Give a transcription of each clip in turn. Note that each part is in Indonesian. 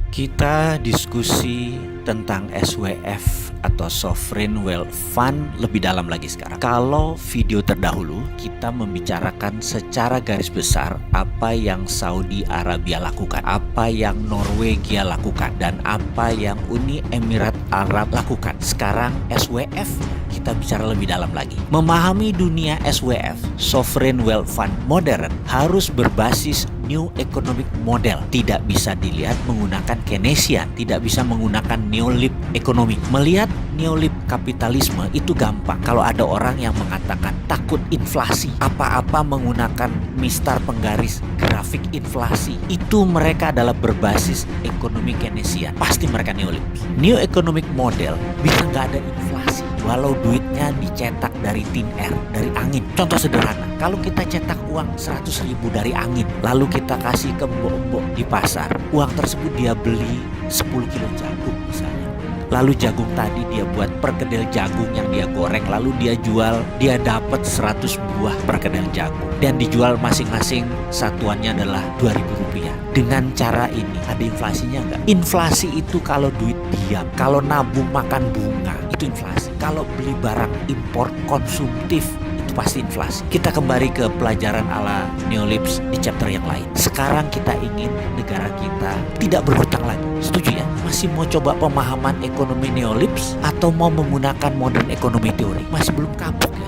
Kita diskusi tentang SWF atau Sovereign Wealth Fund lebih dalam lagi sekarang. Kalau video terdahulu kita membicarakan secara garis besar apa yang Saudi Arabia lakukan, apa yang Norwegia lakukan, dan apa yang Uni Emirat Arab lakukan. Sekarang SWF kita bicara lebih dalam lagi. Memahami dunia SWF, Sovereign Wealth Fund modern, harus berbasis New Economic Model. Tidak bisa dilihat menggunakan Keynesian, tidak bisa menggunakan Neolib ekonomi. Melihat Neolib kapitalisme itu gampang. Kalau ada orang yang mengatakan takut inflasi, apa-apa menggunakan mistar penggaris grafik inflasi, itu mereka adalah berbasis ekonomi Keynesian. Pasti mereka Neolib. New Economic Model bisa nggak ada inflasi walau duitnya dicetak dari tin air, dari angin. Contoh sederhana, kalau kita cetak uang 100.000 dari angin, lalu kita kasih ke mbok-mbok di pasar, uang tersebut dia beli 10 kilo jagung misalnya. Lalu jagung tadi dia buat perkedel jagung yang dia goreng, lalu dia jual, dia dapat 100 buah perkedel jagung dan dijual masing-masing satuannya adalah Rp2.000. Dengan cara ini ada inflasinya enggak? Inflasi itu kalau duit diam, kalau nabung makan bunga, itu inflasi. Kalau beli barang impor konsumtif, itu pasti inflasi. Kita kembali ke pelajaran ala Neolibs di chapter yang lain. Sekarang kita ingin negara kita tidak berhutang lagi. Setuju ya? Masih mau coba pemahaman ekonomi Neolibs atau mau menggunakan modern ekonomi teori? Masih belum kapok ya?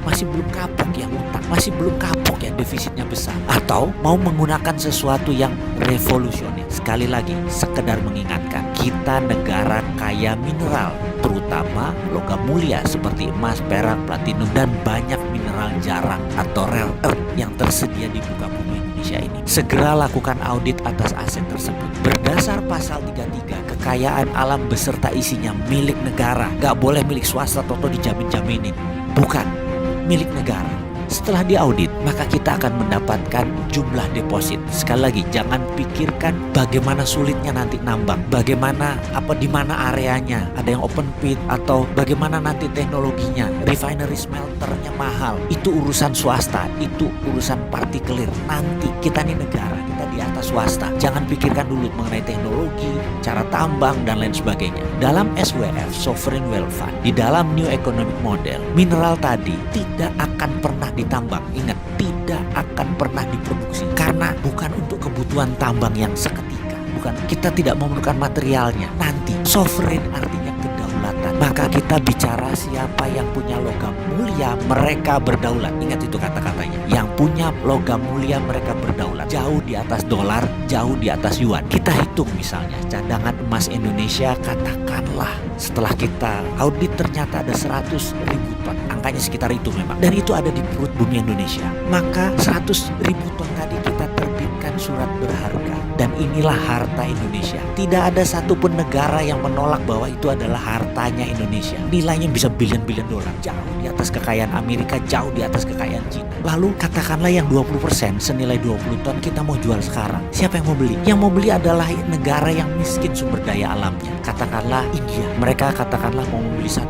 Masih belum kapok ya utang, masih belum kapok ya defisitnya besar, atau mau menggunakan sesuatu yang revolusioner. Sekali lagi, sekedar mengingatkan, kita negara kaya mineral, terutama logam mulia seperti emas, perak, platinum, dan banyak mineral jarang atau rare earth yang tersedia di muka bumi Indonesia ini. Segera lakukan audit atas aset tersebut. Berdasar pasal 33, kekayaan alam beserta isinya milik negara, gak boleh milik swasta atau dijamin-jaminin. Bukan milik negara. Setelah diaudit, maka kita akan mendapatkan jumlah deposit. Sekali lagi, jangan pikirkan bagaimana sulitnya nanti nambang, bagaimana di mana areanya, ada yang open pit atau bagaimana nanti teknologinya, refinery smelternya mahal. Itu urusan swasta, itu urusan partikelir. Nanti kita nih negara, kita di atas swasta. Jangan pikirkan dulu mengenai teknologi, cara tambang dan lain sebagainya. Dalam SWF, Sovereign Wealth Fund, di dalam New Economic Model, mineral tadi tidak akan pernah ditambang. Ingat, tidak akan pernah diproduksi karena bukan untuk kebutuhan tambang yang seketika. Bukan, kita tidak memerlukan materialnya. Nanti sovereign artinya kedaulatan. Maka kita bicara siapa yang punya logam mulia, mereka berdaulat. Ingat itu kata-katanya. Yang punya logam mulia mereka berdaulat. Jauh di atas dolar, jauh di atas yuan. Kita hitung misalnya cadangan emas Indonesia, katakanlah setelah kita audit ternyata ada 100.000 ton. Angkanya sekitar itu memang. Dan itu ada di perut bumi Indonesia. Maka 100.000 ton tadi kita terbitkan surat berharga. Dan inilah harta Indonesia. Tidak ada satupun negara yang menolak bahwa itu adalah hartanya Indonesia. Nilainya bisa billion-billion dolar. Jauh di atas kekayaan Amerika, jauh di atas kekayaan Cina. Lalu katakanlah yang 20% senilai 20 ton kita mau jual sekarang. Siapa yang mau beli? Yang mau beli adalah negara yang miskin sumber daya alamnya. Katakanlah India. Mereka katakanlah mau membeli 1%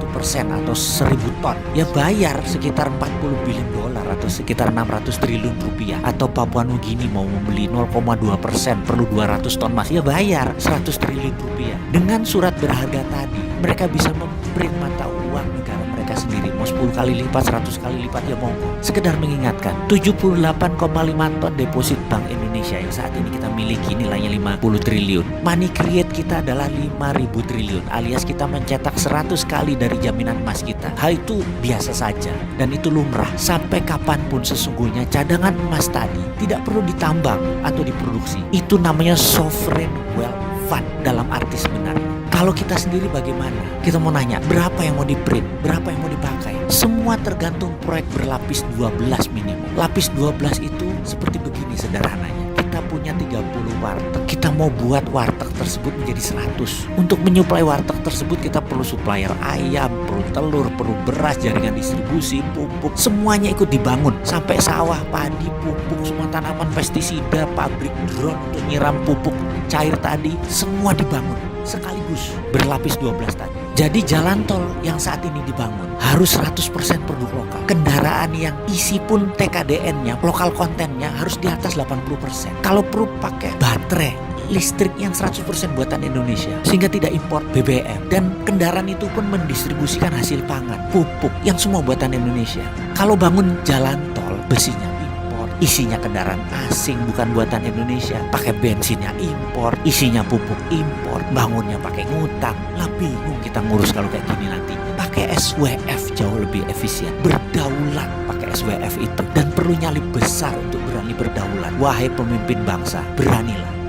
atau 1.000 ton. Ya bayar sekitar 40 billion dolar atau sekitar 600 triliun rupiah. Atau Papua Nugini mau membeli 0,2%, perlu 200 ton emas. Ya bayar 100 triliun rupiah. Dengan surat berharga tadi, mereka bisa memprint mata uang negara mereka sendiri. Mau 10 kali lipat, 100 kali lipat, ya monggo. Sekedar mengingatkan, 78,5 ton deposit Bank Indonesia yang saat ini kita miliki nilainya 50 triliun. Money create kita adalah 5.000 triliun, alias kita mencetak 100 kali dari jaminan emas kita. Hal itu biasa saja dan itu lumrah. Sampai kapanpun sesungguhnya cadangan emas tadi tidak perlu ditambang atau diproduksi. Itu namanya sovereign wealth fund dalam arti sebenarnya. Kalau kita sendiri bagaimana? Kita mau nanya, berapa yang mau di-print? Berapa yang mau dipakai? Semua tergantung proyek berlapis 12 minimum. Lapis 12 itu seperti begini sederhananya. Kita punya 30 warteg. Kita mau buat warteg tersebut menjadi 100. Untuk menyuplai warteg tersebut kita perlu supplier ayam, perlu telur, perlu beras, jaringan distribusi, pupuk. Semuanya ikut dibangun. Sampai sawah, padi, pupuk, semua tanaman, pestisida, pabrik drone untuk nyiram pupuk cair tadi, semua dibangun sekaligus berlapis 12 tadi. Jadi jalan tol yang saat ini dibangun harus 100% produk lokal. Kendaraan yang isi pun TKDN-nya, lokal kontennya harus di atas 80%. Kalau perlu pakai baterai listrik yang 100% buatan Indonesia, sehingga tidak impor BBM. Dan kendaraan itu pun mendistribusikan hasil pangan, pupuk yang semua buatan Indonesia. Kalau bangun jalan tol, besinya impor, isinya kendaraan asing bukan buatan Indonesia, pakai bensinnya impor, isinya pupuk impor, bangunnya pakai ngutang. Lah bingung kita ngurus kalau kayak gini nanti. Pakai SWF jauh lebih efisien, berdaulat pakai SWF itu, dan perlu nyali besar untuk berani berdaulat. Wahai pemimpin bangsa, beranilah